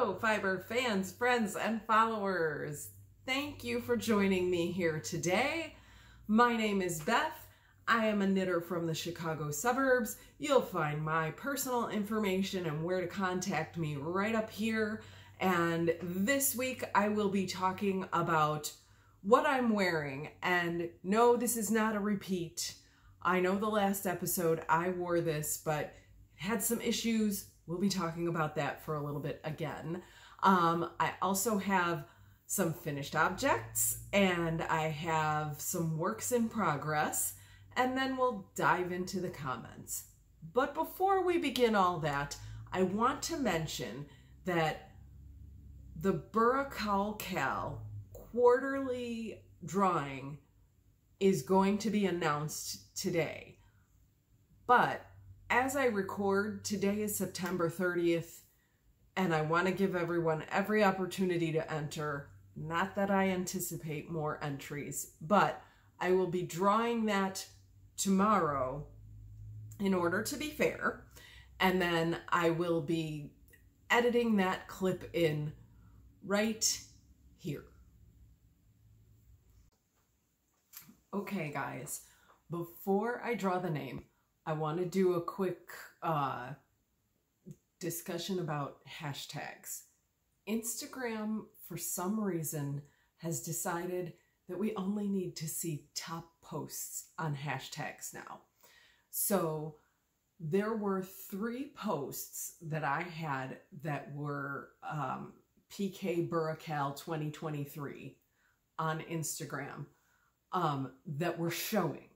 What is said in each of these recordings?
Hello, fiber fans, friends, and followers. Thank you for joining me here today. My name is Beth. I am a knitter from the Chicago suburbs. You'll find my personal information and where to contact me right up here. And this week I will be talking about what I'm wearing. And no, this is not a repeat. I know the last episode I wore this, but had some issues. We'll be talking about that for a little bit again. I also have some finished objects and I have some works in progress, and then we'll dive into the comments. But before we begin all that, I want to mention that the Burra quarterly drawing is going to be announced today. But as I record, today is September 30th, and I want to give everyone every opportunity to enter. Not that I anticipate more entries, but I will be drawing that tomorrow in order to be fair, and then I will be editing that clip in right here. Okay, guys, before I draw the name, I want to do a quick discussion about hashtags. Instagram, for some reason, has decided that we only need to see top posts on hashtags now. So there were 3 posts that I had that were PK Burracal 2023 on Instagram that were showing.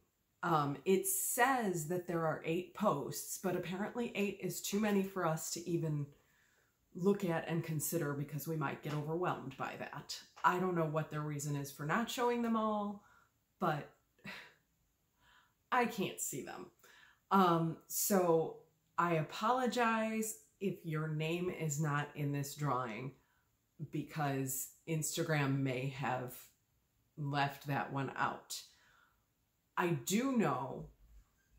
It says that there are 8 posts, but apparently 8 is too many for us to even look at and consider because we might get overwhelmed by that. I don't know what their reason is for not showing them all, but I can't see them. So I apologize if your name is not in this drawing because Instagram may have left that one out. I do know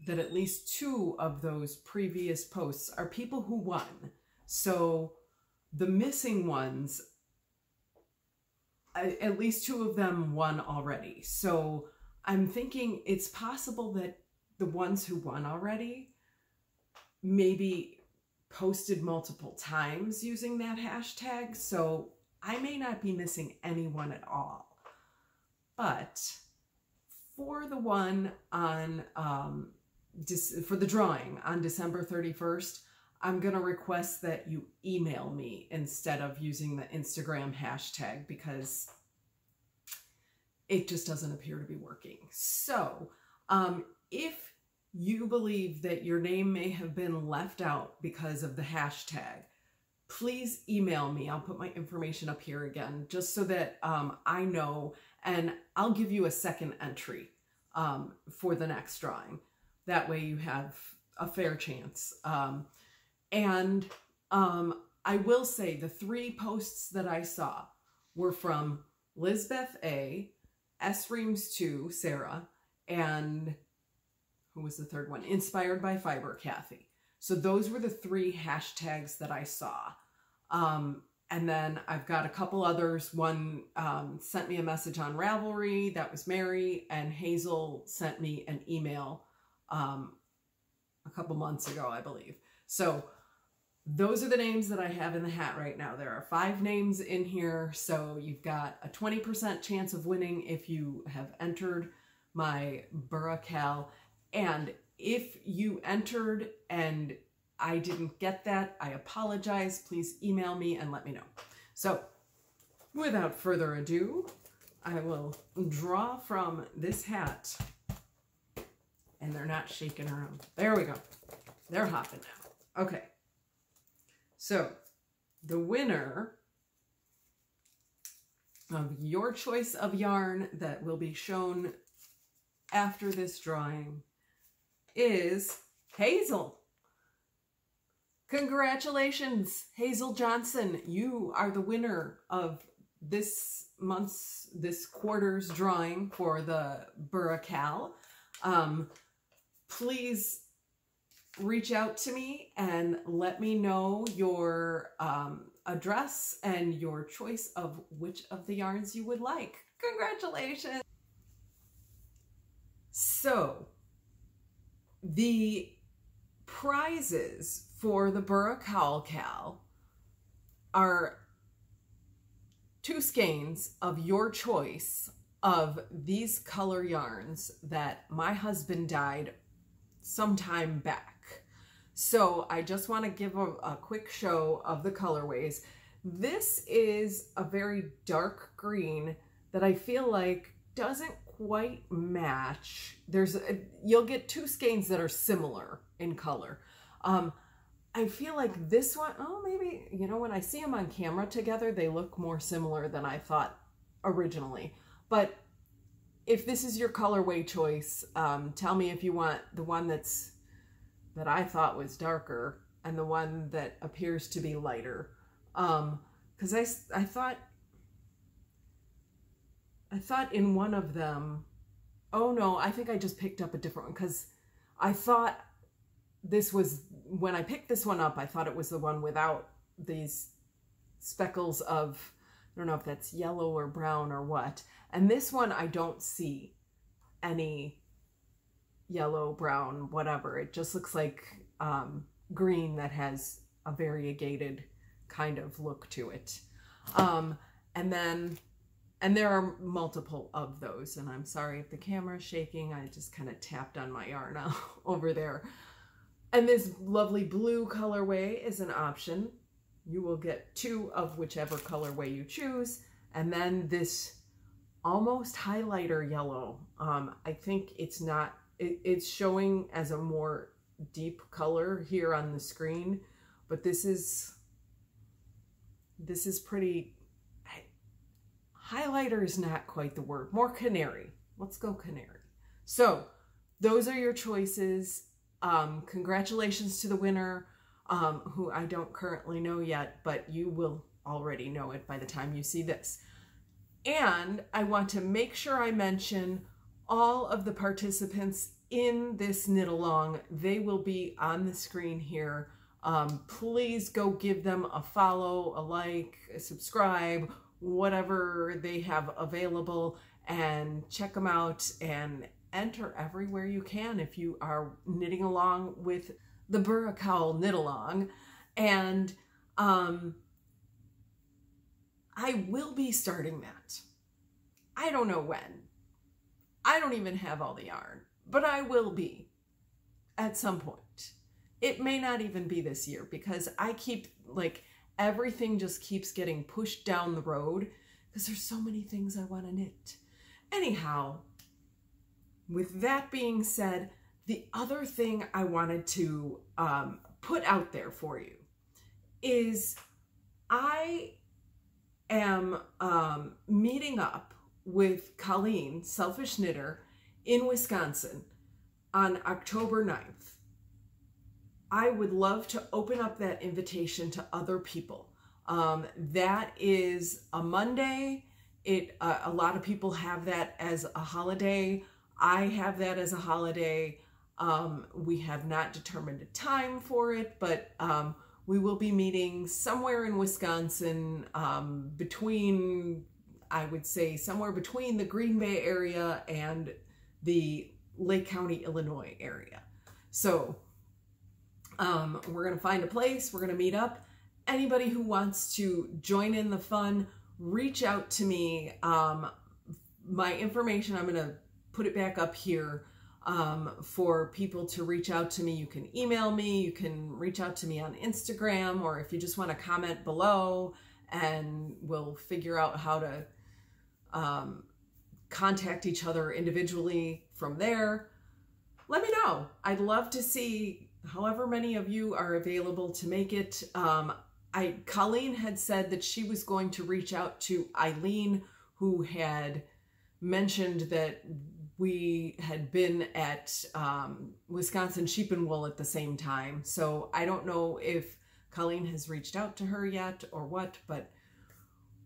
that at least 2 of those previous posts are people who won. So the missing ones, at least 2 of them won already. So I'm thinking it's possible that the ones who won already maybe posted multiple times using that hashtag. So I may not be missing anyone at all. But for the one on, for the drawing on December 31st, I'm going to request that you email me instead of using the Instagram hashtag because it just doesn't appear to be working. So if you believe that your name may have been left out because of the hashtag, please email me. I'll put my information up here again just so that I know, and I'll give you a second entry for the next drawing. That way you have a fair chance. And I will say the 3 posts that I saw were from Lizbeth A, S Reams 2, Sarah, and who was the third one? Inspired by Fiber, Kathy. So those were the 3 hashtags that I saw. And then I've got a couple others. One sent me a message on Ravelry, that was Mary, and Hazel sent me an email a couple months ago, I believe. So those are the names that I have in the hat right now. There are 5 names in here, so you've got a 20% chance of winning if you have entered my Burracal. And if you entered and I didn't get that, I apologize. Please email me and let me know. So without further ado, I will draw from this hat. And they're not shaking around. There we go. They're hopping now. Okay. So the winner of your choice of yarn that will be shown after this drawing is Hazel. Congratulations, Hazel Johnson. You are the winner of this quarter's drawing for the Burracal. Please reach out to me and let me know your address and your choice of which of the yarns you would like. Congratulations! So, the prizes for the Burra Cowl are 2 skeins of your choice of these color yarns that my husband dyed some time back. So I just want to give a quick show of the colorways. This is a very dark green that I feel like doesn't quite match. You'll get 2 skeins that are similar in color. I feel like this one, oh, maybe, you know, when I see them on camera together, they look more similar than I thought originally. But if this is your colorway choice, tell me if you want the one that I thought was darker and the one that appears to be lighter. Because I thought in one of them, oh no, I think I just picked up a different one, because I thought this was, when I picked this one up, I thought it was the one without these speckles of, I don't know if that's yellow or brown or what. And this one, I don't see any yellow, brown, whatever. It just looks like green that has a variegated kind of look to it. And there are multiple of those, and I'm sorry if the camera is shaking. I just kind of tapped on my yarn over there. And this lovely blue colorway is an option. You will get 2 of whichever colorway you choose. And then this almost highlighter yellow. I think it's showing as a more deep color here on the screen, but this is pretty, highlighter is not quite the word, more canary. Let's go canary. So those are your choices. Congratulations to the winner, who I don't currently know yet, but you will already know it by the time you see this. And I want to make sure I mention all of the participants in this knit along. They will be on the screen here. Please go give them a follow, a like, a subscribe, whatever they have available, and check them out and enter everywhere you can if you are knitting along with the Burra Cowl knit along. And I will be starting that. I don't know when. I don't even have all the yarn, but I will be at some point. It may not even be this year, because I keep, like, everything just keeps getting pushed down the road because there's so many things I want to knit. Anyhow, with that being said, the other thing I wanted to put out there for you is I am meeting up with Colleen, Selfish Knitter, in Wisconsin on October 9th. I would love to open up that invitation to other people. That is a Monday. A lot of people have that as a holiday. I have that as a holiday. We have not determined a time for it, but we will be meeting somewhere in Wisconsin, between, I would say, somewhere between the Green Bay area and the Lake County, Illinois area. So we're going to find a place. We're going to meet up. Anybody who wants to join in the fun, reach out to me. My information, I'm going to put it back up here for people to reach out to me. You can email me. You can reach out to me on Instagram, or if you just want to comment below, and we'll figure out how to contact each other individually from there. Let me know. I'd love to see however many of you are available to make it. Colleen had said that she was going to reach out to Eileen, who had mentioned that we had been at Wisconsin Sheep and Wool at the same time. So I don't know if Colleen has reached out to her yet or what, but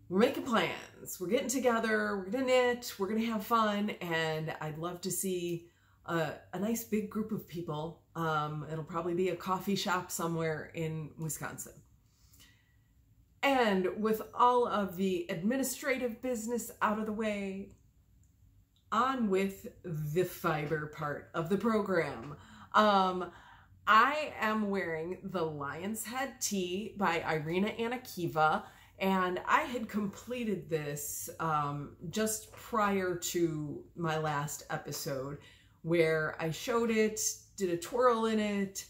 we're making plans. We're getting together. We're going to knit. We're going to have fun. And I'd love to see a nice big group of people It'll probably be a coffee shop somewhere in Wisconsin. And with all of the administrative business out of the way, on with the fiber part of the program. I am wearing the Lionshead tee by Irina Anikeeva, and I had completed this just prior to my last episode, where I showed it, did a twirl in it,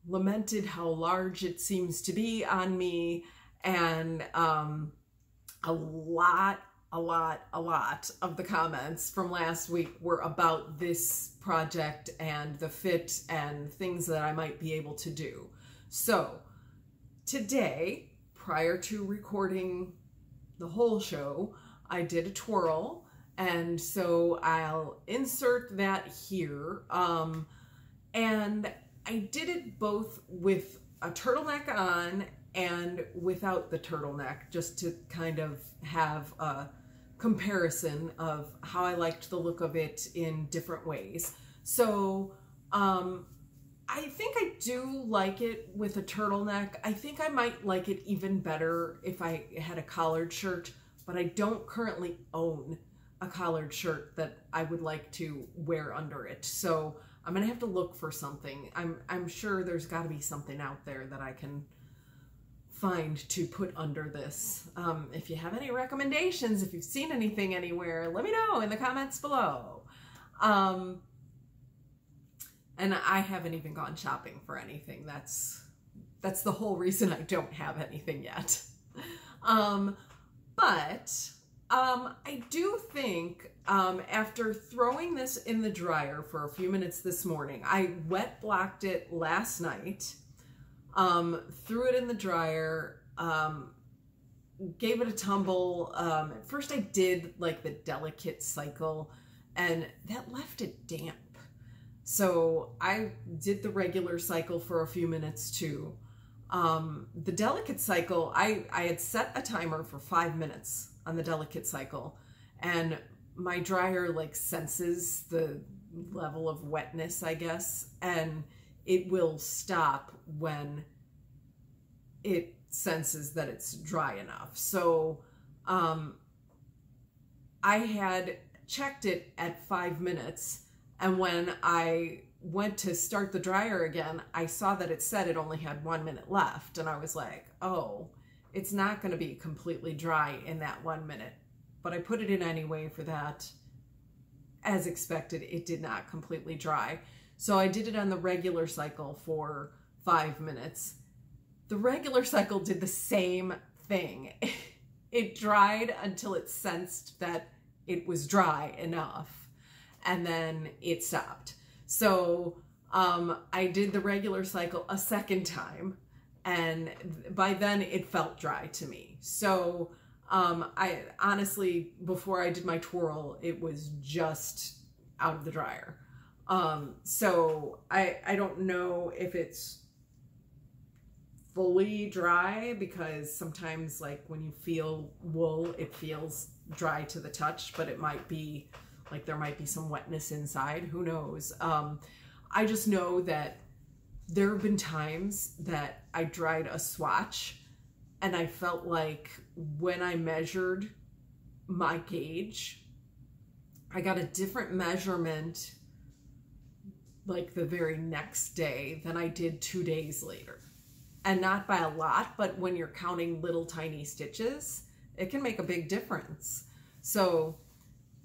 lamented how large it seems to be on me, and a lot of the comments from last week were about this project and the fit and things that I might be able to do. So today, prior to recording the whole show, I did a twirl, and so I'll insert that here. And I did it both with a turtleneck on and without the turtleneck, just to kind of have a comparison of how I liked the look of it in different ways. So I think I do like it with a turtleneck. I think I might like it even better if I had a collared shirt, but I don't currently own a collared shirt that I would like to wear under it. So I'm gonna have to look for something. I'm sure there's got to be something out there that I can find to put under this. If you have any recommendations, if you've seen anything anywhere, let me know in the comments below. And I haven't even gone shopping for anything. That's the whole reason I don't have anything yet. But I do think after throwing this in the dryer for a few minutes this morning, I wet blocked it last night, threw it in the dryer, gave it a tumble. At first I did like the delicate cycle, and that left it damp. So I did the regular cycle for a few minutes too. The delicate cycle, I had set a timer for 5 minutes on the delicate cycle, and my dryer like senses the level of wetness, I guess, and it will stop when it senses that it's dry enough. So I had checked it at 5 minutes, and when I went to start the dryer again, I saw that it said it only had 1 minute left, and I was like, oh, it's not going to be completely dry in that 1 minute. But I put it in anyway for that. As expected, it did not completely dry. So I did it on the regular cycle for 5 minutes. The regular cycle did the same thing. It dried until it sensed that it was dry enough, and then it stopped. So I did the regular cycle a second time, and by then it felt dry to me. So I honestly, before I did my twirl, it was just out of the dryer. So I don't know if it's fully dry, because sometimes like when you feel wool, it feels dry to the touch, but it might be like there might be some wetness inside. Who knows? I just know that there have been times that I dried a swatch and I felt like when I measured my gauge, I got a different measurement like the very next day than I did 2 days later. And not by a lot, but when you're counting little tiny stitches, it can make a big difference. So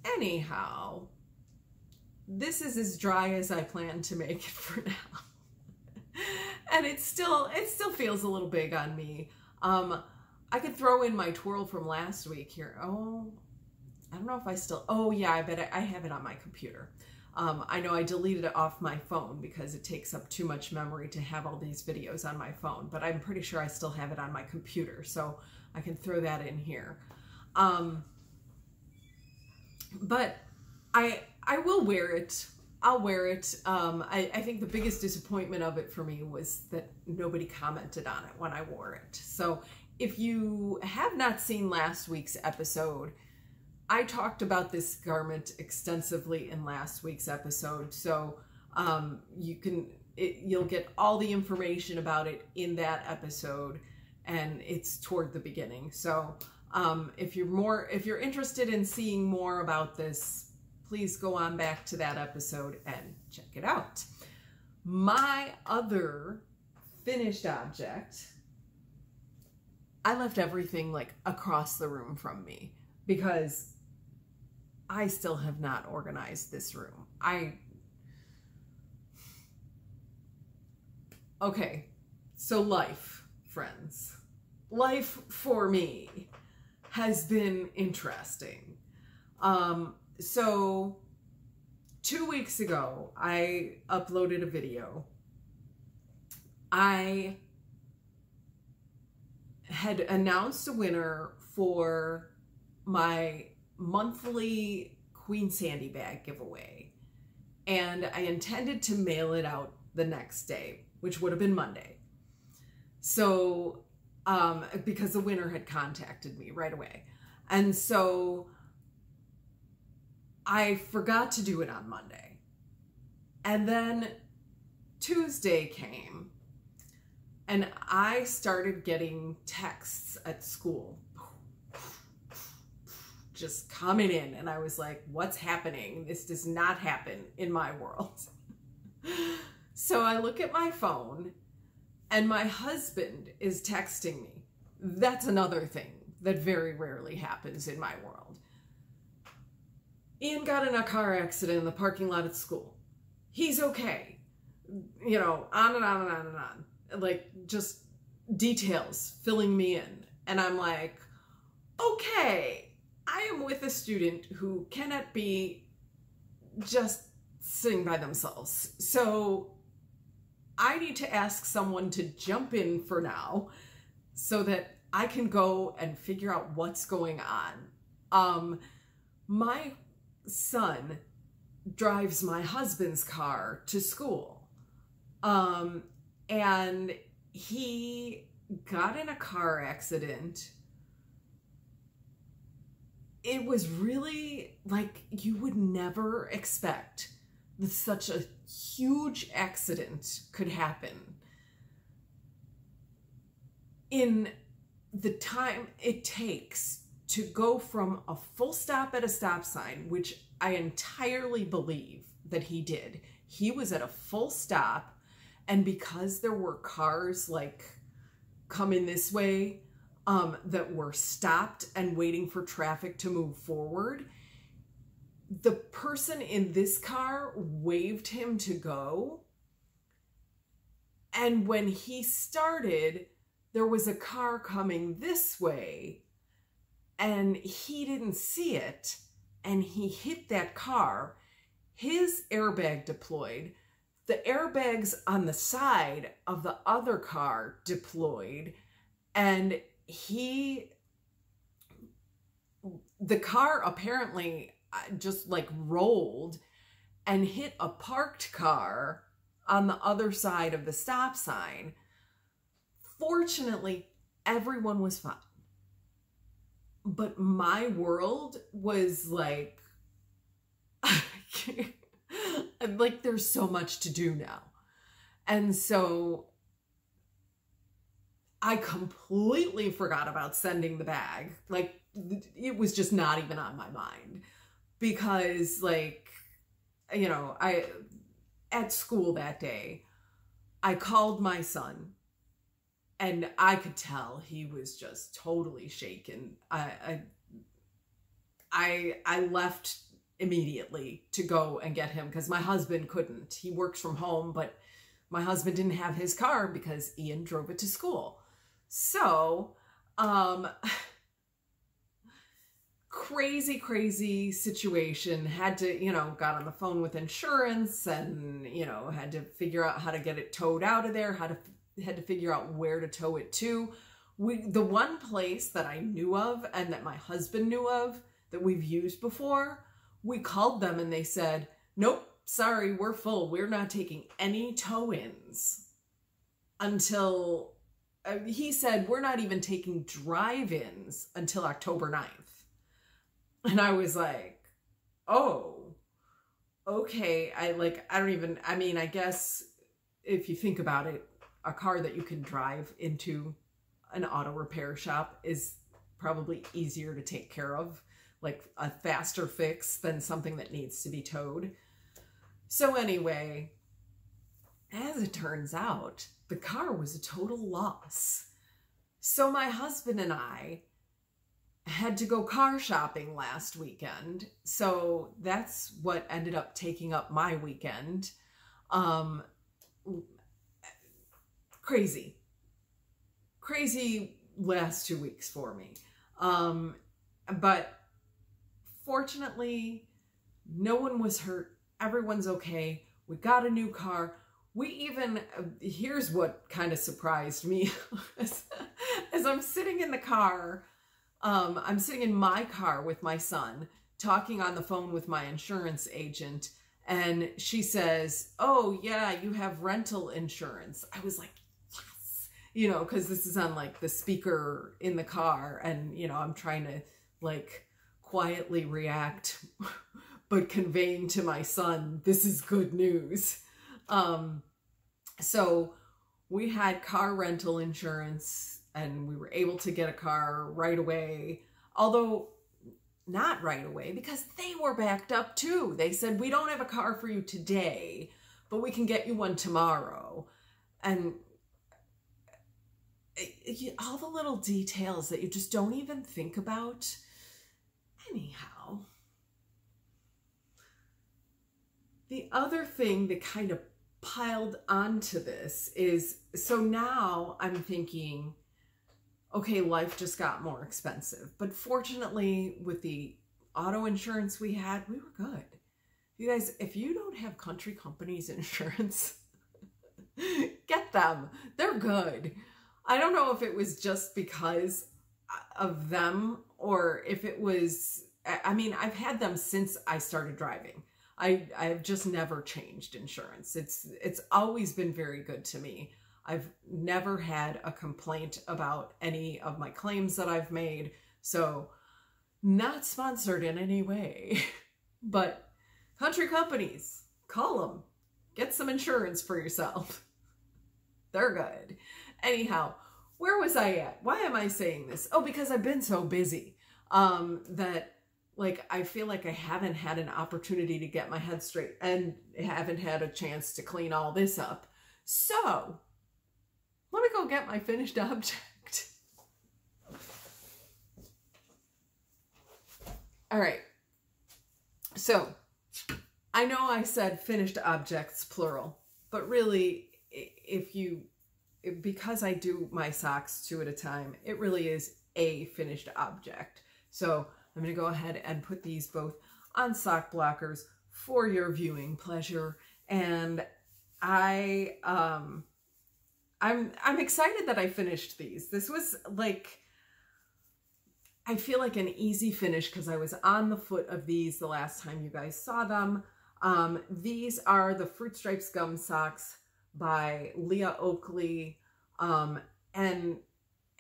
anyhow, this is as dry as I plan to make it for now. And it still feels a little big on me. I could throw in my twirl from last week here. Oh, I don't know if I still, oh yeah, I bet I have it on my computer. I know I deleted it off my phone because it takes up too much memory to have all these videos on my phone, but I'm pretty sure I still have it on my computer, so I can throw that in here. But I will wear it. I'll wear it. I think the biggest disappointment of it for me was that nobody commented on it when I wore it. So if you have not seen last week's episode, I talked about this garment extensively in last week's episode. So you can you'll get all the information about it in that episode, and it's toward the beginning. So if you're interested in seeing more about this, please go on back to that episode and check it out. My other finished object, I left everything like across the room from me because I still have not organized this room. Okay, so life, friends. Life for me has been interesting. So 2 weeks ago, I uploaded a video. I had announced a winner for my monthly Queen Sandy bag giveaway, and I intended to mail it out the next day, which would have been Monday. So, because the winner had contacted me right away. And so I forgot to do it on Monday. And then Tuesday came and I started getting texts at school just coming in. And I was like, what's happening? This does not happen in my world. So I look at my phone and my husband is texting me. That's another thing that very rarely happens in my world. Ian got in a car accident in the parking lot at school. He's okay. You know, on and on and on and on. Like, just details filling me in. And I'm like, okay, I am with a student who cannot be just sitting by themselves. So I need to ask someone to jump in for now so that I can go and figure out what's going on. My son drives my husband's car to school. And he got in a car accident. It was really like you would never expect that such a huge accident could happen in the time it takes to go from a full stop at a stop sign, which I entirely believe that he did. He was at a full stop, and because there were cars like coming this way that were stopped and waiting for traffic to move forward, the person in this car waved him to go. And when he started, there was a car coming this way and he didn't see it. And he hit that car. His airbag deployed. The airbags on the side of the other car deployed. And the car apparently just like rolled and hit a parked car on the other side of the stop sign. Fortunately, everyone was fine. But my world was like, like there's so much to do now. And so I completely forgot about sending the bag. Like, it was just not even on my mind. Because, like, you know, at school that day, I called my son. And I could tell he was just totally shaken. I left immediately to go and get him because my husband couldn't. He works from home, but my husband didn't have his car because Ian drove it to school. So, crazy situation. Had to, you know, got on the phone with insurance and, you know, had to figure out how to get it towed out of there, had to figure out where to tow it to. The one place that I knew of and that my husband knew of that we've used before, we called them and they said, nope, sorry, we're full. We're not taking any tow-ins until, he said, we're not even taking drive-ins until October 9th. And I was like, oh, okay. I mean, I guess if you think about it, a car that you can drive into an auto repair shop is probably easier to take care of, like a faster fix than something that needs to be towed. So anyway, as it turns out, the car was a total loss. So my husband and I had to go car shopping last weekend. So that's what ended up taking up my weekend. Crazy last 2 weeks for me. But fortunately, no one was hurt. Everyone's okay. We got a new car. We even, here's what kind of surprised me. as I'm sitting in the car, I'm sitting in my car with my son, talking on the phone with my insurance agent, and she says, "Oh yeah, you have rental insurance." I was like, yes, you know, because this is on like the speaker in the car, and you know, I'm trying to like quietly react, but conveying to my son, this is good news. So we had car rental insurance and we were able to get a car right away, although not right away because they were backed up too. They said, "We don't have a car for you today, but we can get you one tomorrow." And all the little details that you just don't even think about. Anyhow, the other thing that kind of piled onto this is, so now I'm thinking, okay, life just got more expensive. But fortunately, with the auto insurance we had, we were good. You guys, if you don't have Country Company's insurance, get them. They're good. I don't know if it was just because of them or if it was, I mean, I've had them since I started driving. I've just never changed insurance. It's always been very good to me. I've never had a complaint about any of my claims that I've made. So not sponsored in any way, but Country Companies, call them, get some insurance for yourself. They're good. Anyhow, where was I at? Why am I saying this? Oh, because I've been so busy that like I feel like I haven't had an opportunity to get my head straight and haven't had a chance to clean all this up. So let me go get my finished object. All right. So I know I said finished objects plural, but really because I do my socks 2 at a time, it really is a finished object. So I'm going to go ahead and put these both on sock blockers for your viewing pleasure. And I'm excited that I finished these. This was like, I feel like an easy finish because I was on the foot of these the last time you guys saw them. These are the Fruit Stripes Gum Socks by Leah Oakley.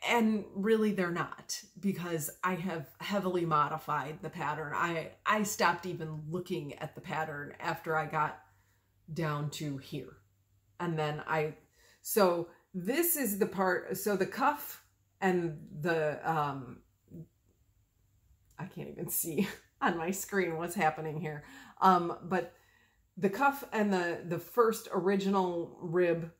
And really they're not, because I have heavily modified the pattern. I stopped even looking at the pattern after I got down to here. And then so this is the part, so the cuff and the, I can't even see on my screen what's happening here. But the cuff and the first original rib,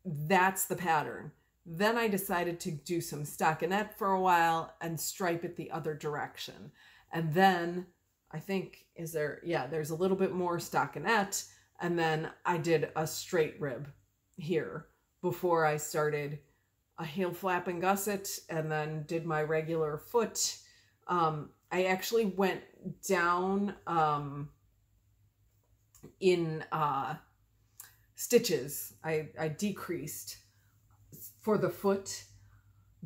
that's the pattern. Then I decided to do some stockinette for a while and stripe it the other direction. And then I think, there's a little bit more stockinette. And then I did a straight rib here before I started a heel flap and gusset and then did my regular foot. I actually went down in stitches. I decreased for the foot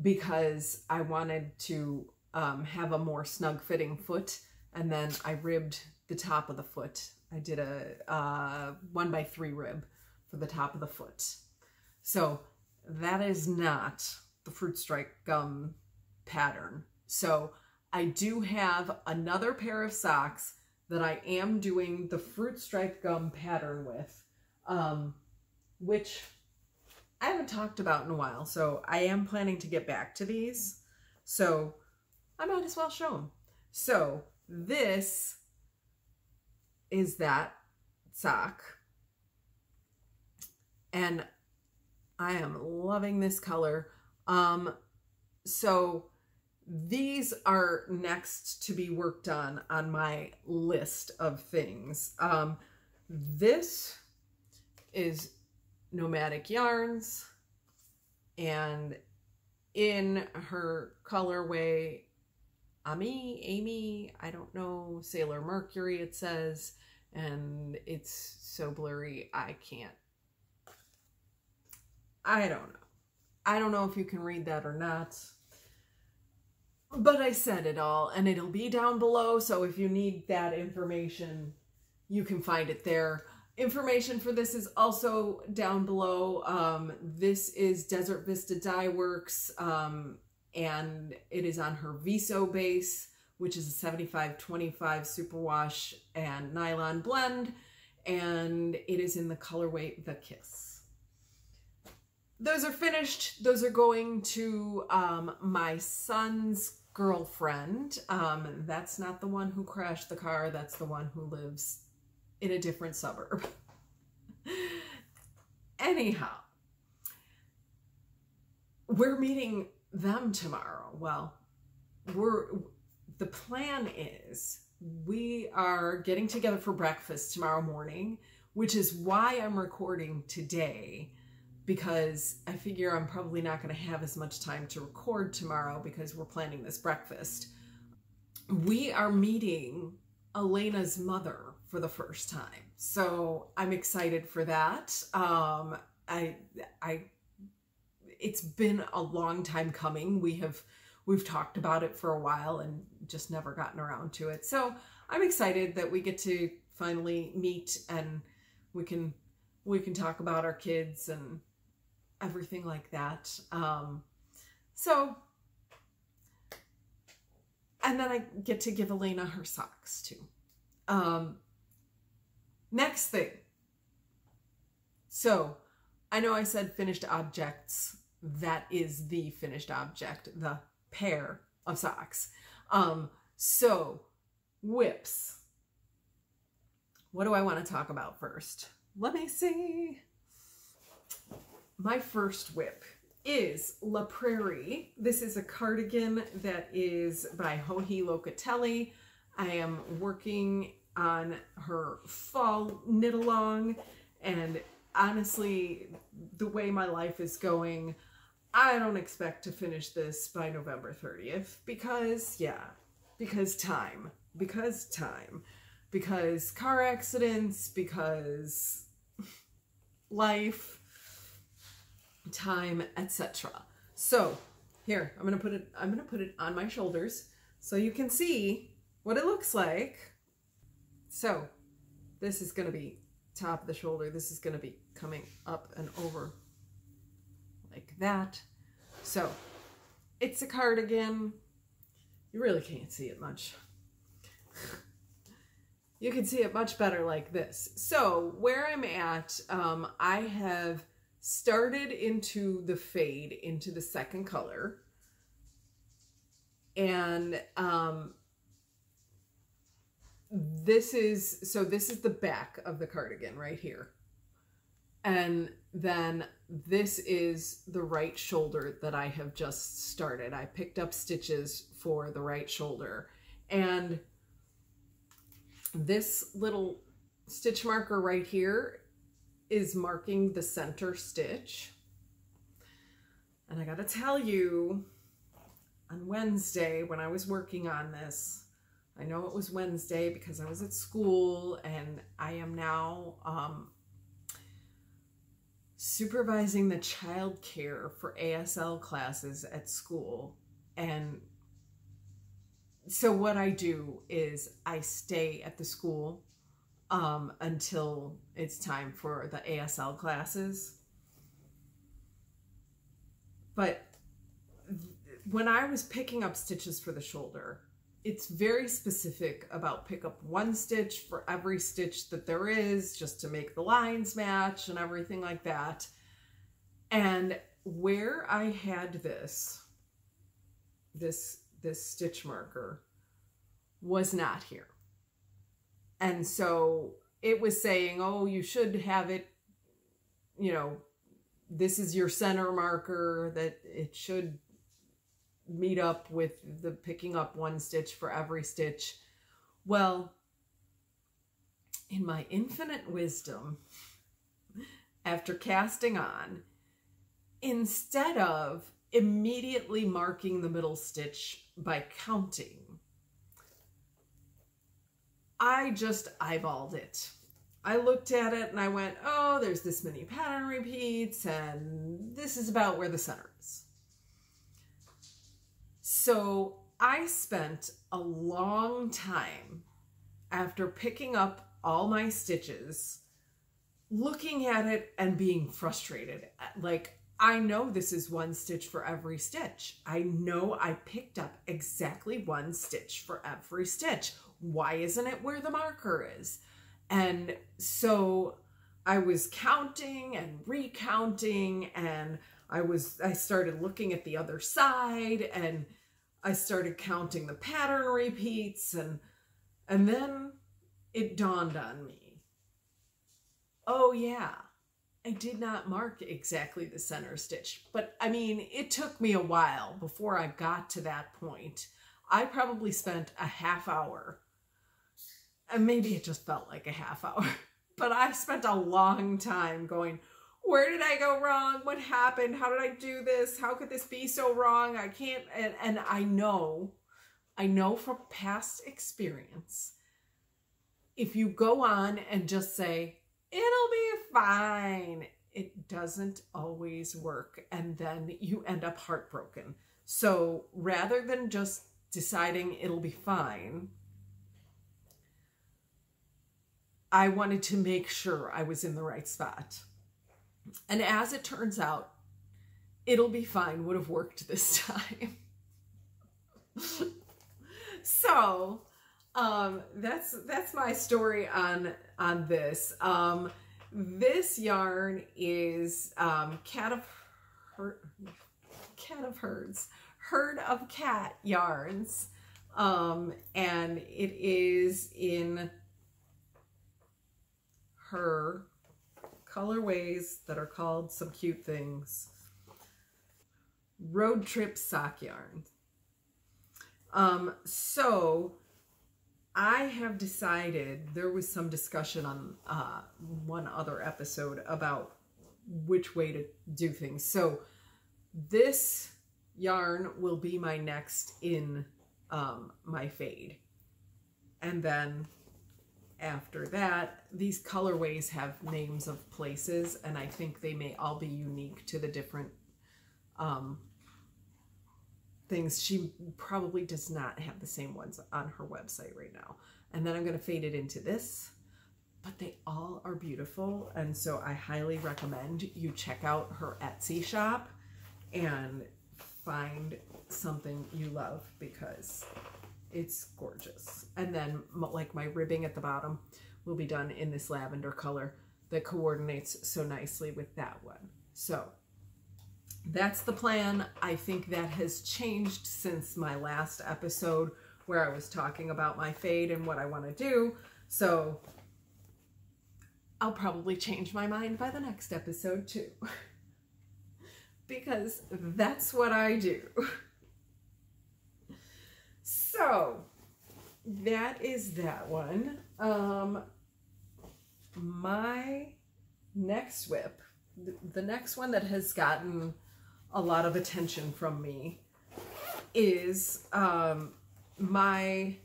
because I wanted to have a more snug fitting foot, and then I ribbed the top of the foot. I did a 1x3 rib for the top of the foot. So that is not the Fruit Stripe Gum pattern. So I do have another pair of socks that I am doing the Fruit Stripe Gum pattern with. which I haven't talked about in a while. So I am planning to get back to these. So I might as well show them. So this is that sock. And I am loving this color. So these are next to be worked on my list of things. This is Nomadic Yarns, and in her colorway, Amy, I don't know, Sailor Mercury it says, and it's so blurry I don't know if you can read that or not. But I said it all, and it'll be down below, so if you need that information, you can find it there. Information for this is also down below. This is Desert Vista Dye Works, and it is on her Viso base, which is a 75-25 superwash and nylon blend, and it is in the colorway The Kiss. Those are finished. Those are going to my son's girlfriend. That's not the one who crashed the car. That's the one who lives in a different suburb. Anyhow, we're meeting them tomorrow. Well, the plan is we are getting together for breakfast tomorrow morning, which is why I'm recording today, because I figure I'm probably not going to have as much time to record tomorrow because we're planning this breakfast. We are meeting Elena's mother for the first time, so I'm excited for that. It's been a long time coming. We've talked about it for a while and just never gotten around to it. So I'm excited that we get to finally meet, and we can talk about our kids and everything like that. And then I get to give Elena her socks too. Next thing. So I know I said finished objects. That is the finished object, the pair of socks. So whips. What do I want to talk about first? Let me see. My first whip is La Prairie. This is a cardigan that is by Locatelli. I am working on her fall knit along, and honestly, the way my life is going, I don't expect to finish this by November 30th because car accidents, because life, time, etc. So here, I'm gonna put it on my shoulders so you can see what it looks like. So this is gonna be top of the shoulder. This is gonna be coming up and over like that. So it's a cardigan. You really can't see it much. You can see it much better like this. So where I'm at, I have started into the fade, into the second color. And this is the back of the cardigan right here. And then this is the right shoulder that I have just started. I picked up stitches for the right shoulder. And this little stitch marker right here is marking the center stitch. And I gotta tell you, on Wednesday when I was working on this, I know it was Wednesday because I was at school, and I am now supervising the child care for ASL classes at school. And so what I do is I stay at the school until it's time for the ASL classes. But when I was picking up stitches for the shoulder, it's very specific about pick up one stitch for every stitch that there is, just to make the lines match and everything like that. And where I had this stitch marker was not here. And so it was saying, oh, you should have it, you know, this is your center marker, that it should meet up with the picking up one stitch for every stitch. Well, in my infinite wisdom, after casting on, instead of immediately marking the middle stitch by counting, I just eyeballed it. I looked at it and I went, oh, there's this many pattern repeats and this is about where the center is. So I spent a long time after picking up all my stitches looking at it and being frustrated. Like, I know this is one stitch for every stitch. I know I picked up exactly one stitch for every stitch. Why isn't it where the marker is? And so I was counting and recounting, and I started looking at the other side, and I started counting the pattern repeats, and then it dawned on me, oh yeah, I did not mark exactly the center stitch. But I mean, it took me a while before I got to that point. I probably spent a half hour, and maybe it just felt like a half hour, but I spent a long time going, where did I go wrong? What happened? How did I do this? How could this be so wrong? I can't, and I know from past experience, if you go on and just say, it'll be fine, it doesn't always work, and then you end up heartbroken. So rather than just deciding it'll be fine, I wanted to make sure I was in the right spot. And as it turns out, it'll be fine would have worked this time. So that's my story on this. This yarn is Herd of Cat yarns, and it is in her colorways that are called some cute things. Road Trip Sock Yarn. So I have decided, there was some discussion on one other episode about which way to do things. So this yarn will be my next in my fade. And then after that, these colorways have names of places, and I think they may all be unique to the different things. She probably does not have the same ones on her website right now. And then I'm going to fade it into this, but they all are beautiful. And so I highly recommend you check out her Etsy shop and find something you love, because it's gorgeous. And then like my ribbing at the bottom will be done in this lavender color that coordinates so nicely with that one. So that's the plan. I think that has changed since my last episode where I was talking about my fade and what I want to do. So I'll probably change my mind by the next episode too, because that's what I do. So that is that one. My next whip, the next one that has gotten a lot of attention from me, is my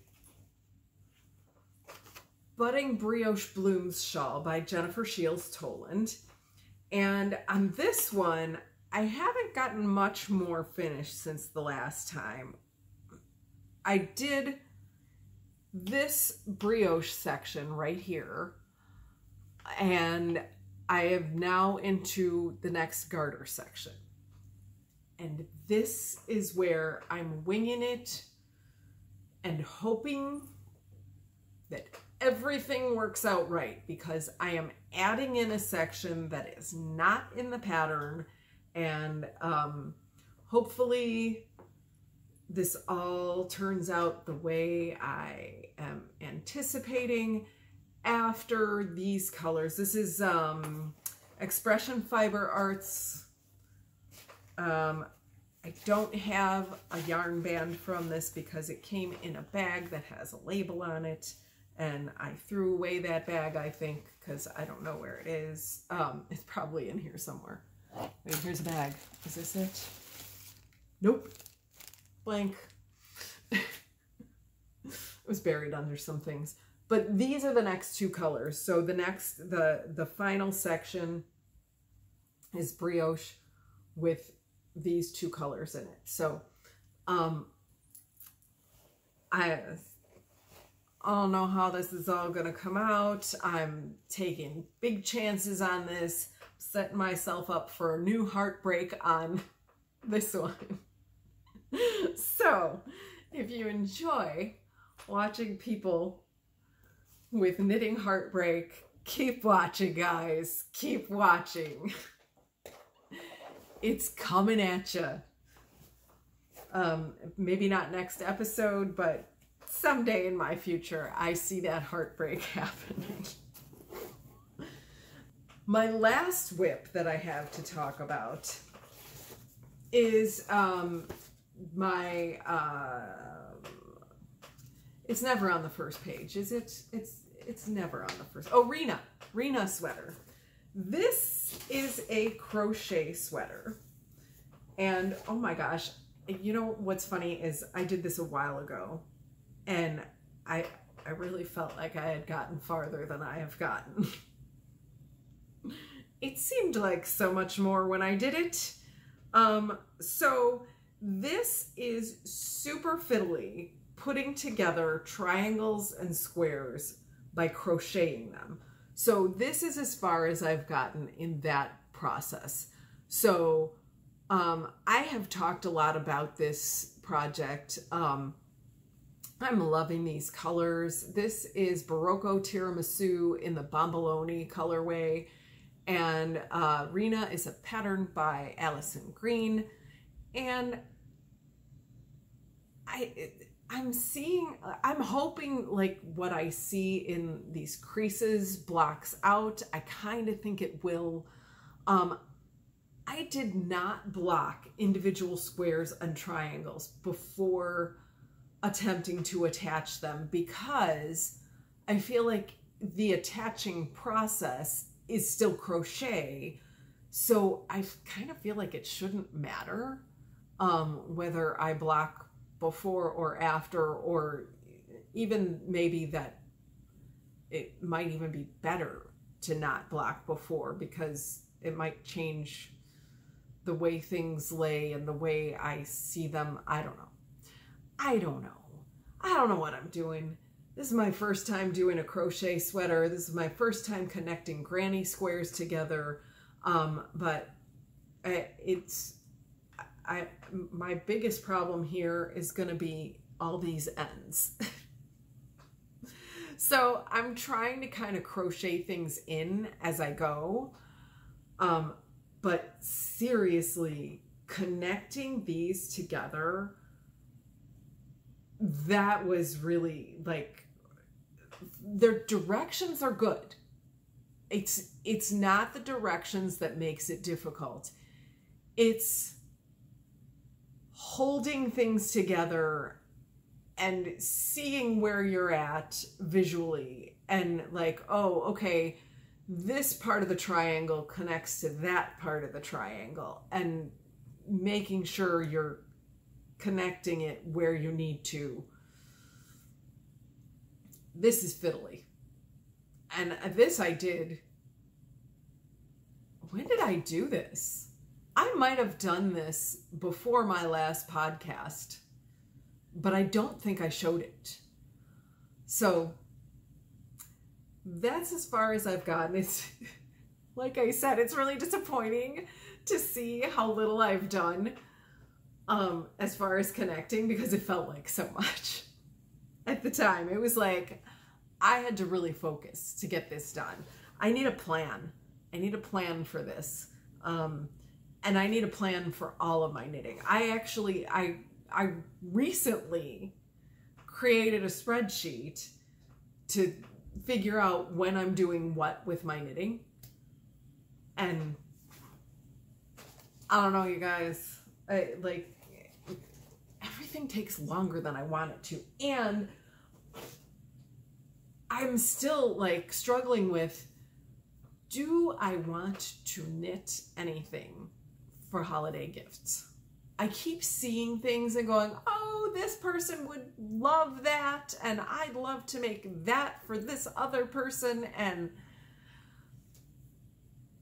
Budding Brioche Blooms shawl by Jennifer Shiels Toland. And on this one, I haven't gotten much more finished since the last time. I did this brioche section right here, and I am now into the next garter section. And this is where I'm winging it and hoping that everything works out right, because I am adding in a section that is not in the pattern, and hopefully this all turns out the way I am anticipating after these colors. This is Expression Fiber Arts. I don't have a yarn band from this because it came in a bag that has a label on it, and I threw away that bag, I think, because I don't know where it is. It's probably in here somewhere. Wait, here's a bag. Is this it? Nope. Blank. It was buried under some things. But these are the next two colors. So the final section is Brioche with these two colors in it. So I don't know how this is all gonna come out. I'm taking big chances on this, setting myself up for a new heartbreak on this one. So if you enjoy watching people with knitting heartbreak, keep watching, guys. Keep watching. It's coming at you. Maybe not next episode, but someday in my future, I see that heartbreak happening. My last whip that I have to talk about is it's never on the first page, is it? It's never on the first. Oh, Rena sweater. This is a crochet sweater, and oh my gosh, you know what's funny is I did this a while ago, and I really felt like I had gotten farther than I have gotten. It seemed like so much more when I did it. So this is super fiddly, putting together triangles and squares by crocheting them. So this is as far as I've gotten in that process. So I have talked a lot about this project. I'm loving these colors. This is Berroco Tiramisu in the Bomboloni colorway, and Rena is a pattern by Alison Green, and I'm hoping like what I see in these creases blocks out. I kind of think it will. I did not block individual squares and triangles before attempting to attach them, because I feel like the attaching process is still crochet. So I kind of feel like it shouldn't matter whether I block before or after, or even maybe that it might even be better to not block before, because it might change the way things lay and the way I see them. I don't know. I don't know what I'm doing. This is my first time doing a crochet sweater. This is my first time connecting granny squares together. But my biggest problem here is going to be all these ends. So I'm trying to kind of crochet things in as I go. But seriously, connecting these together, that was really like, their directions are good. It's not the directions that makes it difficult. It's holding things together and seeing where you're at visually, and like, oh, okay, this part of the triangle connects to that part of the triangle, and making sure you're connecting it where you need to. This is fiddly. And this I did. When did I do this? I might have done this before my last podcast, but I don't think I showed it. So that's as far as I've gotten. It's, like I said, it's really disappointing to see how little I've done as far as connecting, because it felt like so much. at the time. It was like, I had to really focus to get this done. I need a plan. I need a plan for this. And I need a plan for all of my knitting. I recently created a spreadsheet to figure out when I'm doing what with my knitting. And I don't know, you guys, everything takes longer than I want it to. And I'm still like struggling with, do I want to knit anything for holiday gifts? I keep seeing things and going, oh, this person would love that, and I'd love to make that for this other person, and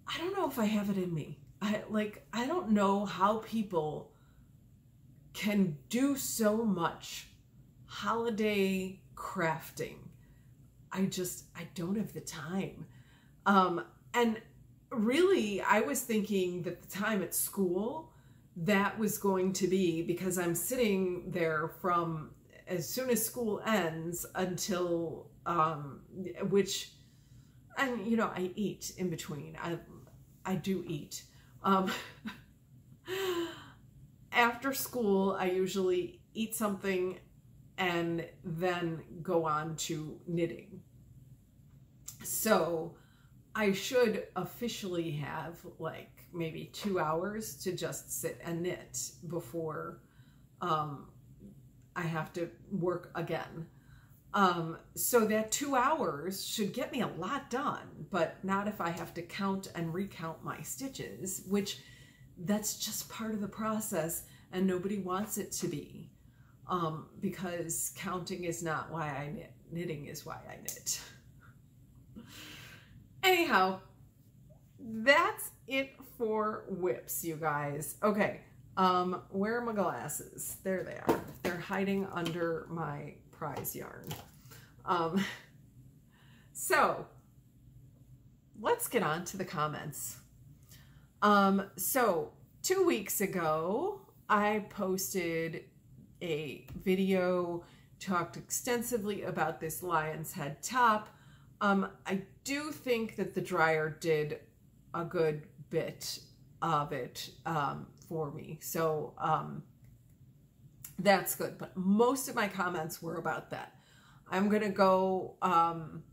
I don't know if I have it in me. I don't know how people can do so much holiday crafting. I don't have the time. And really, I was thinking that the time at school, that was going to be, because I'm sitting there from as soon as school ends until, and you know, I eat in between. I do eat. After school, I usually eat something and then go on to knitting. So I should officially have like maybe 2 hours to just sit and knit before I have to work again. So that 2 hours should get me a lot done, but not if I have to count and recount my stitches, which that's just part of the process and nobody wants it to be, because counting is not why I knit. Knitting is why I knit. Anyhow, that's it for whips, you guys. Okay, where are my glasses? There they are. They're hiding under my prize yarn. So let's get on to the comments. So 2 weeks ago, I posted a video, talked extensively about this Lionshead top. I do think that the dryer did a good bit of it for me. So that's good. But most of my comments were about that. I'm going to go, I'm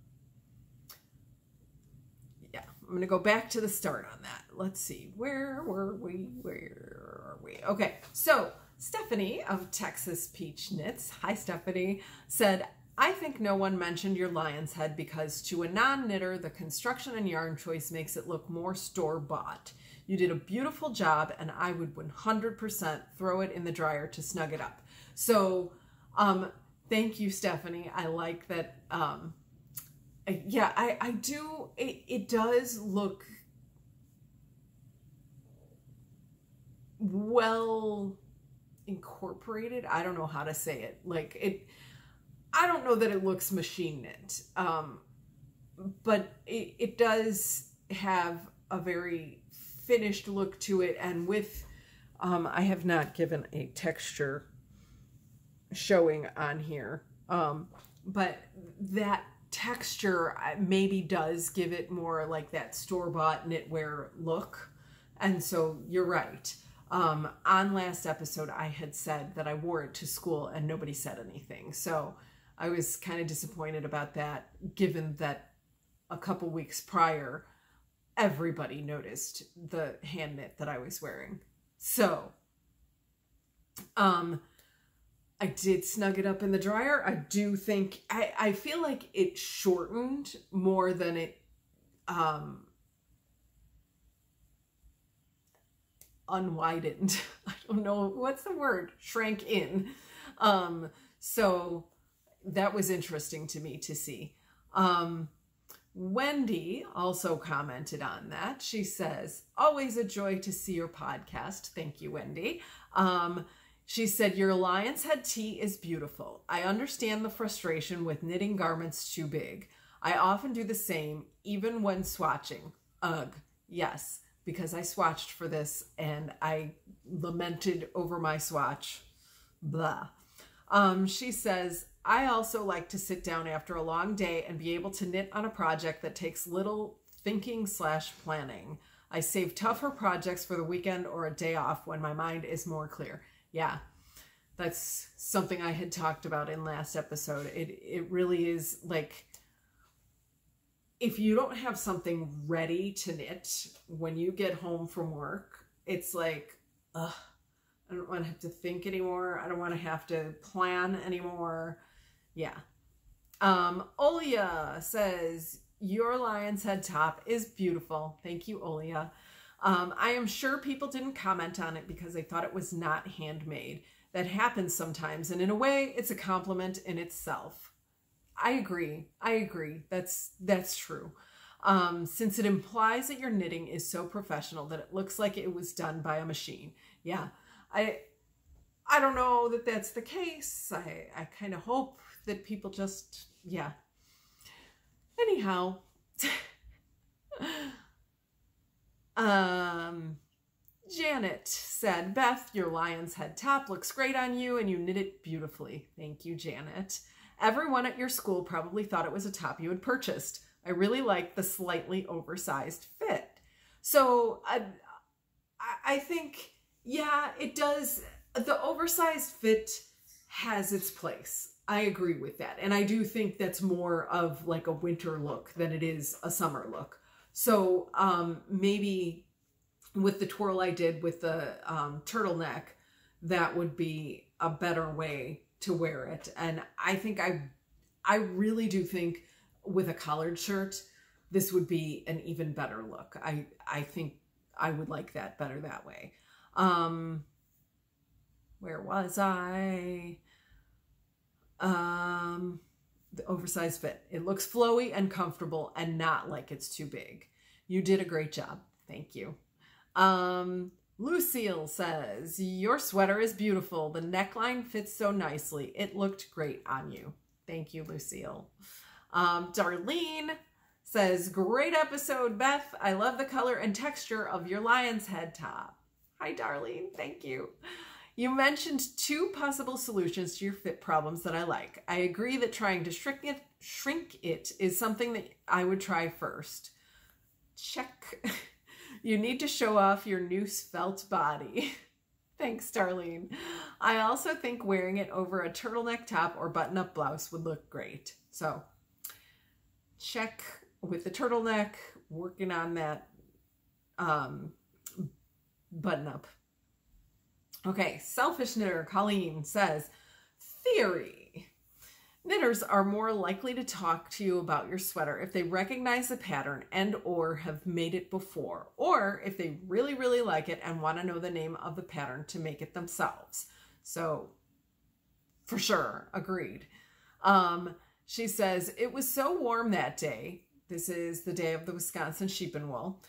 going to go back to the start on that. Let's see. Where were we? Where are we? Okay. So Stephanie of Texas Peach Knits, hi Stephanie, said, I think no one mentioned your Lionshead because to a non-knitter, the construction and yarn choice makes it look more store-bought. You did a beautiful job, and I would 100% throw it in the dryer to snug it up. So, thank you, Stephanie. I like that. Yeah, I do. It does look well incorporated. I don't know how to say it. Like it. I don't know that it looks machine knit, but it does have a very finished look to it. And with, I have not given a texture showing on here, but that texture maybe does give it more like that store-bought knitwear look. And so you're right. On last episode, I had said that I wore it to school and nobody said anything. So I was kind of disappointed about that, given that a couple weeks prior, everybody noticed the hand knit that I was wearing. So, I did snug it up in the dryer. I do think, I feel like it shortened more than it, unwidened. I don't know, what's the word? Shrank in. So that was interesting to me to see. Wendy also commented on that. She says, always a joy to see your podcast. Thank you, Wendy. She said, your Lionshead tee is beautiful. I understand the frustration with knitting garments too big. I often do the same, even when swatching. Ugh, yes, because I swatched for this and I lamented over my swatch. Blah. She says, I also like to sit down after a long day and be able to knit on a project that takes little thinking / planning. I save tougher projects for the weekend or a day off when my mind is more clear. Yeah, that's something I had talked about in last episode. It really is like, if you don't have something ready to knit when you get home from work, it's like, ugh, I don't want to have to think anymore. I don't want to have to plan anymore. Yeah. Olia says, your lion's head top is beautiful. Thank you, Olia. I am sure people didn't comment on it because they thought it was not handmade. That happens sometimes, and in a way, it's a compliment in itself. I agree. I agree. That's true. Since it implies that your knitting is so professional that it looks like it was done by a machine. Yeah. I don't know that that's the case. I kind of hope that people just, yeah. Anyhow. Janet said, Beth, your lion's head top looks great on you and you knit it beautifully. Thank you, Janet. Everyone at your school probably thought it was a top you had purchased. I really like the slightly oversized fit. So I think, yeah, it does. The oversized fit has its place. I agree with that. And I do think that's more of like a winter look than it is a summer look. So maybe with the twirl I did with the turtleneck, that would be a better way to wear it. And I think I really do think with a collared shirt, this would be an even better look. I think I would like that better that way. Where was I? The oversized fit. It looks flowy and comfortable and not like it's too big. You did a great job. Thank you. Lucille says, your sweater is beautiful. The neckline fits so nicely. It looked great on you. Thank you, Lucille. Darlene says, great episode, Beth. I love the color and texture of your lion's head top. Hi, Darlene. Thank you. You mentioned 2 possible solutions to your fit problems that I like. I agree that trying to shrink it is something that I would try first. Check. You need to show off your new svelte body. Thanks, Darlene. I also think wearing it over a turtleneck top or button-up blouse would look great. So, check with the turtleneck, working on that button-up. Okay, Selfish Knitter Colleen says, theory. Knitters are more likely to talk to you about your sweater if they recognize the pattern and or have made it before, or if they really, really like it and want to know the name of the pattern to make it themselves. So, for sure, agreed. She says, it was so warm that day. This is the day of the Wisconsin Sheep and Wool.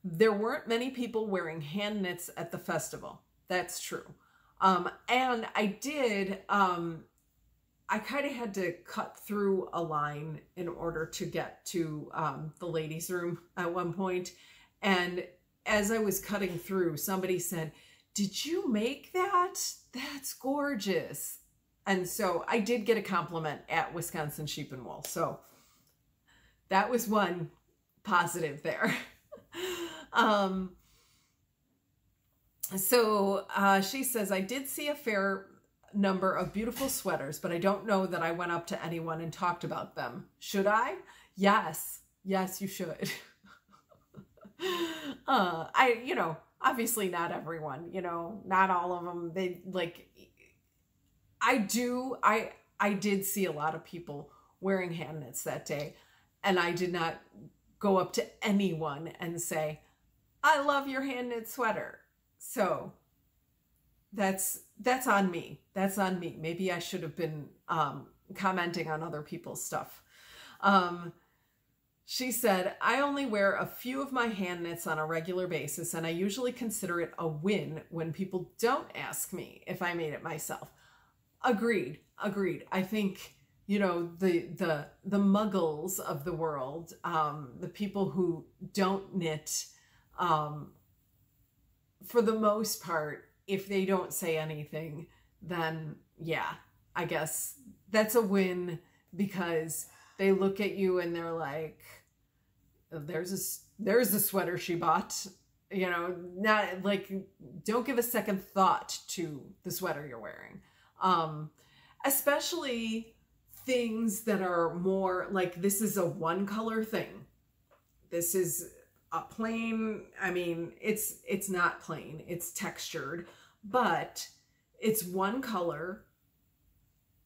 There weren't many people wearing hand knits at the festival. That's true. And I did... I kind of had to cut through a line in order to get to the ladies' room at one point. And as I was cutting through, somebody said, did you make that? That's gorgeous. And so I did get a compliment at Wisconsin Sheep and Wool. So that was one positive there. She says, I did see a fair number of beautiful sweaters, but I don't know that I went up to anyone and talked about them. Should I? Yes, you should. Obviously not everyone, not all of them. They like, I did see a lot of people wearing hand knits that day, and I did not go up to anyone and say, I love your hand knit sweater. So that's on me. That's on me. Maybe I should have been commenting on other people's stuff. She said, I only wear a few of my hand knits on a regular basis, and I usually consider it a win when people don't ask me if I made it myself. Agreed. I think, the muggles of the world, the people who don't knit, for the most part, if they don't say anything, then yeah, I guess that's a win, because they look at you and they're like, there's a sweater she bought, you know, not like, don't give a second thought to the sweater you're wearing. Especially things that are more like, this is a one color thing. This is a plain, I mean, it's not plain, it's textured, but it's one color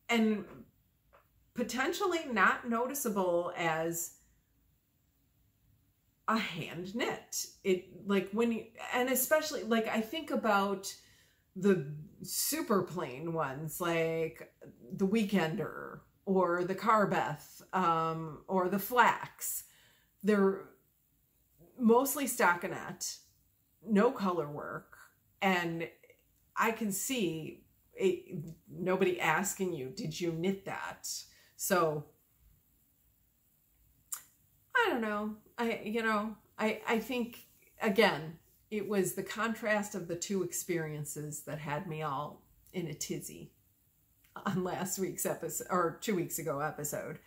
and potentially not noticeable as a hand knit. It like when you, and especially like I think about the super plain ones like the Weekender or the Carbeth or the Flax. They're mostly stockinette, no color work, and I can see it, nobody asking you, did you knit that? So I don't know. I think, again, it was the contrast of the two experiences that had me all in a tizzy on last week's episode, or 2 weeks ago episode.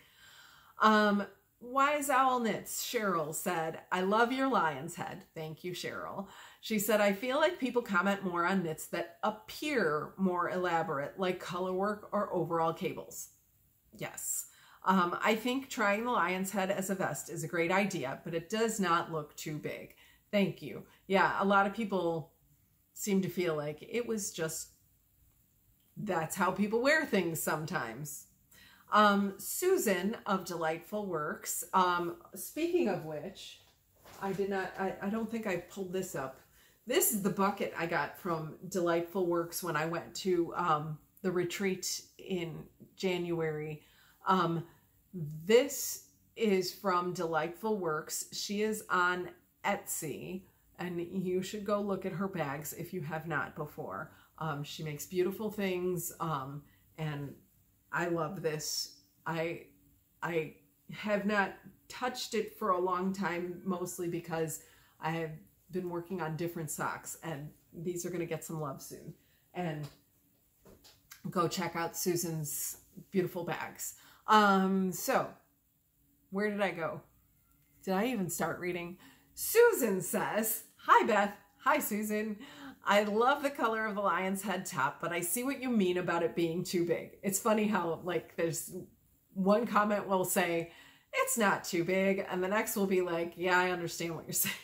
Wise Owl Knits, Cheryl said, I love your lion's head. Thank you, Cheryl. She said, I feel like people comment more on knits that appear more elaborate, like color work or overall cables. Yes. I think trying the lion's head as a vest is a great idea, but it does not look too big. Thank you. Yeah, a lot of people seem to feel like it was just, that's how people wear things sometimes. Susan of Delightful Works, speaking of which, I don't think I pulled this up. This is the bucket I got from Delightful Works when I went to the retreat in January. This is from Delightful Works. She is on Etsy, and you should go look at her bags if you have not before. She makes beautiful things, and I love this. I have not touched it for a long time, mostly because I have been working on different socks, and these are going to get some love soon. And go check out Susan's beautiful bags. So where did I go? Did I even start reading? Susan says, hi Beth. Hi Susan. I love the color of the lion's head top, but I see what you mean about it being too big. It's funny how like there's one comment will say, it's not too big. And the next will be like, yeah, I understand what you're saying.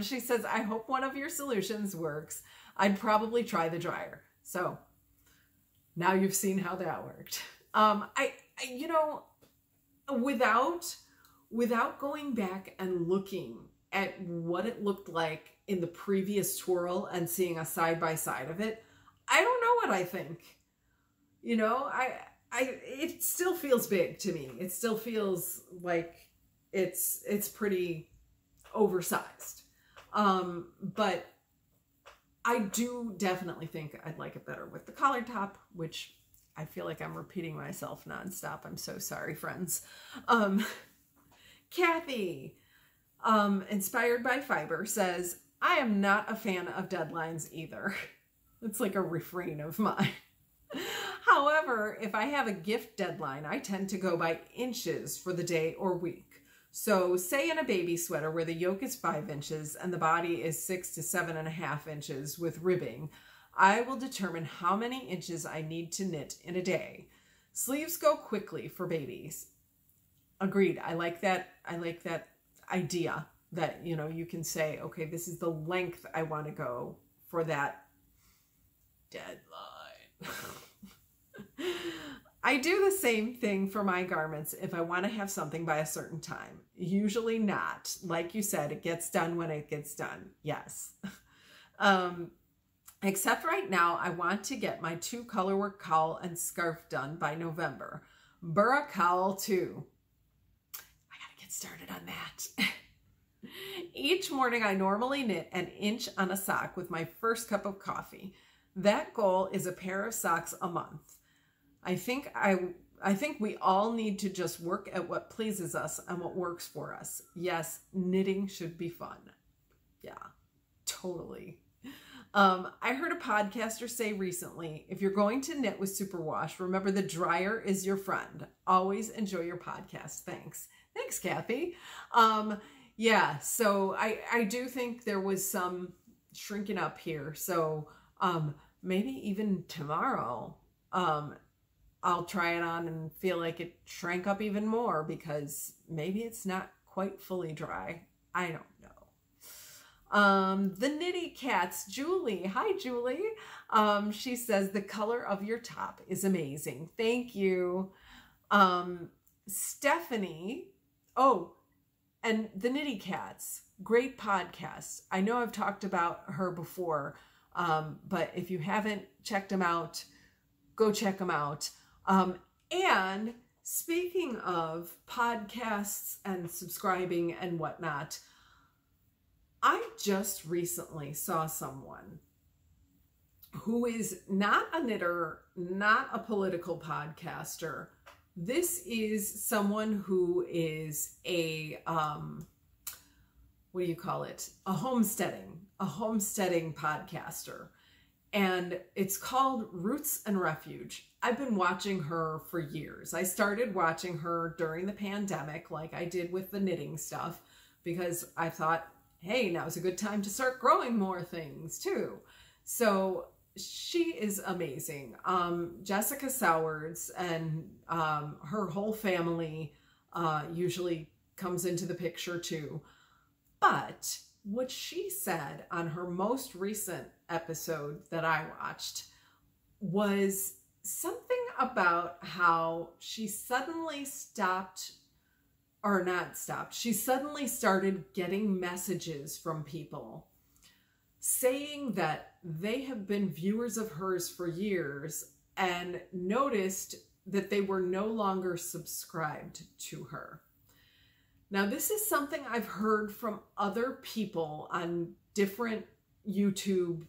She says, I hope one of your solutions works. I'd probably try the dryer. So now you've seen how that worked. You know, without going back and looking at what it looked like in the previous twirl and seeing a side-by-side of it, I don't know what I think. You know, it still feels big to me. It still feels like it's pretty oversized. But I do definitely think I'd like it better with the collar top, which I feel like I'm repeating myself nonstop. I'm so sorry, friends. Kathy, inspired by fiber, says, I am not a fan of deadlines either. It's like a refrain of mine. However, if I have a gift deadline, I tend to go by inches for the day or week. So say in a baby sweater where the yoke is 5 inches and the body is 6 to 7.5 inches with ribbing, I will determine how many inches I need to knit in a day. Sleeves go quickly for babies. Agreed. I like that idea that, you know, you can say, okay, this is the length I want to go for that deadline. I do the same thing for my garments if I want to have something by a certain time. Usually not. Like you said, it gets done when it gets done. Yes. Except right now, I want to get my 2 colorwork cowl and scarf done by November. Burra cowl too. I gotta get started on that. Each morning I normally knit an inch on a sock with my first cup of coffee. That goal is a pair of socks a month. I think we all need to just work at what pleases us and what works for us. Yes, knitting should be fun. Yeah, totally. I heard a podcaster say recently, if you're going to knit with superwash, remember the dryer is your friend. Always enjoy your podcast. Thanks. Thanks, Kathy. Yeah, so I do think there was some shrinking up here. So maybe even tomorrow, I'll try it on and feel like it shrank up even more because maybe it's not quite fully dry. I don't know. The Knitty Cats, Julie. Hi, Julie. She says, the color of your top is amazing. Thank you. Stephanie. Oh, and the Knitty Cats. Great podcast. I know I've talked about her before, but if you haven't checked them out, go check them out. And speaking of podcasts and subscribing and whatnot, I just recently saw someone who is not a knitter, not a political podcaster. This is someone who is a, what do you call it? A homesteading podcaster. And it's called Roots and Refuge. I've been watching her for years. I started watching her during the pandemic, like I did with the knitting stuff, because I thought, hey, now's a good time to start growing more things too. So she is amazing. Jessica Sowards and her whole family usually comes into the picture too. But what she said on her most recent episode that I watched was something about how she suddenly she suddenly started getting messages from people saying that they have been viewers of hers for years and noticed that they were no longer subscribed to her. Now, this is something I've heard from other people on different YouTube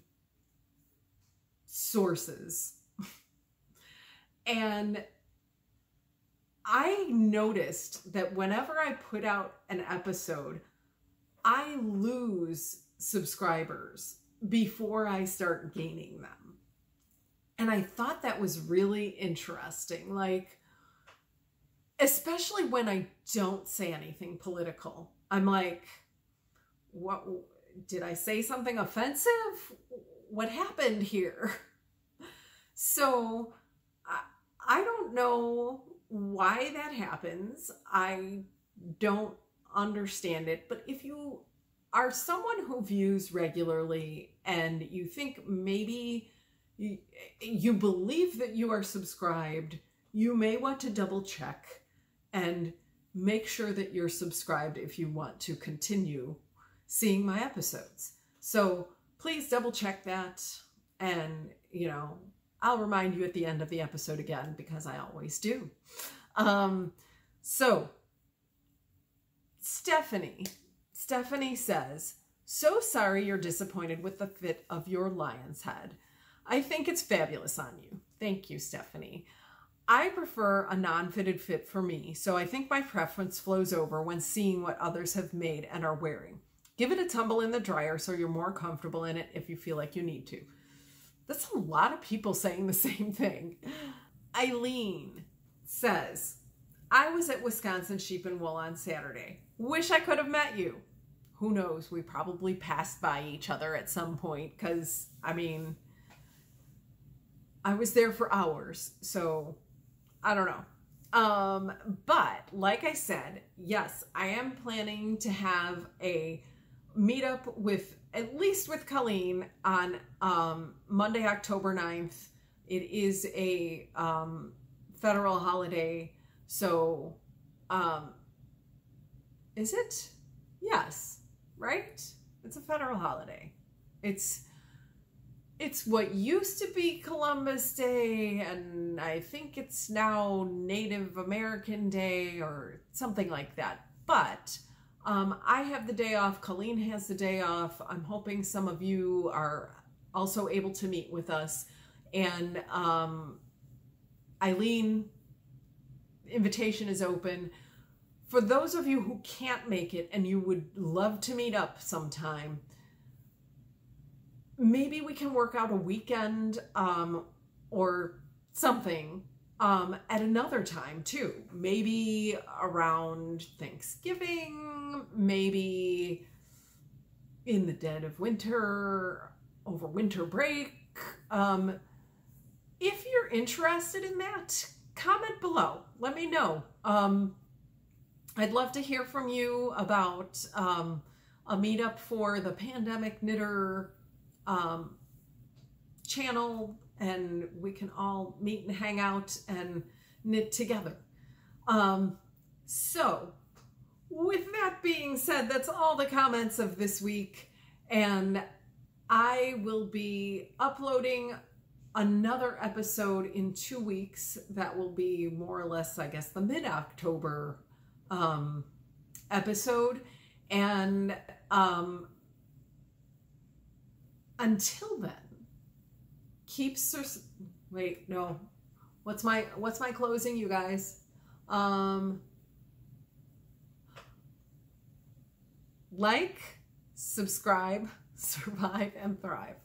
sources. And I noticed that whenever I put out an episode, I lose subscribers before I start gaining them. And I thought that was really interesting. Like, especially when I don't say anything political. I'm like, what, did I say something offensive? What happened here? So I don't know why that happens. I don't understand it. But if you are someone who views regularly and you think maybe you believe that you are subscribed, you may want to double check and make sure that you're subscribed if you want to continue seeing my episodes. So please double check that. And, you know, I'll remind you at the end of the episode again, because I always do. So Stephanie says, so sorry you're disappointed with the fit of your lion's head. I think it's fabulous on you. Thank you, Stephanie. I prefer a non-fitted fit for me, so I think my preference flows over when seeing what others have made and are wearing. Give it a tumble in the dryer so you're more comfortable in it if you feel like you need to. That's a lot of people saying the same thing. Eileen says, I was at Wisconsin Sheep and Wool on Saturday. Wish I could have met you. Who knows? We probably passed by each other at some point because, I mean, I was there for hours, so I don't know. But like I said, yes, I am planning to have a meetup with, at least with Colleen on Monday, October 9th. It is a federal holiday. So, is it? Yes, right? It's a federal holiday. It's what used to be Columbus Day, and I think it's now Native American Day or something like that. But I have the day off. Colleen has the day off. I'm hoping some of you are also able to meet with us. And Eileen, invitation is open. For those of you who can't make it and you would love to meet up sometime, maybe we can work out a weekend or something at another time too. Maybe around Thanksgiving, maybe in the dead of winter, over winter break. If you're interested in that, comment below. Let me know. I'd love to hear from you about a meetup for the PandemicKnittr channel, and we can all meet and hang out and knit together. So with that being said, that's all the comments of this week, and I will be uploading another episode in 2 weeks that will be more or less, I guess, the mid-October episode. And until then, wait, no. What's my closing, you guys? Like, subscribe, survive, and thrive.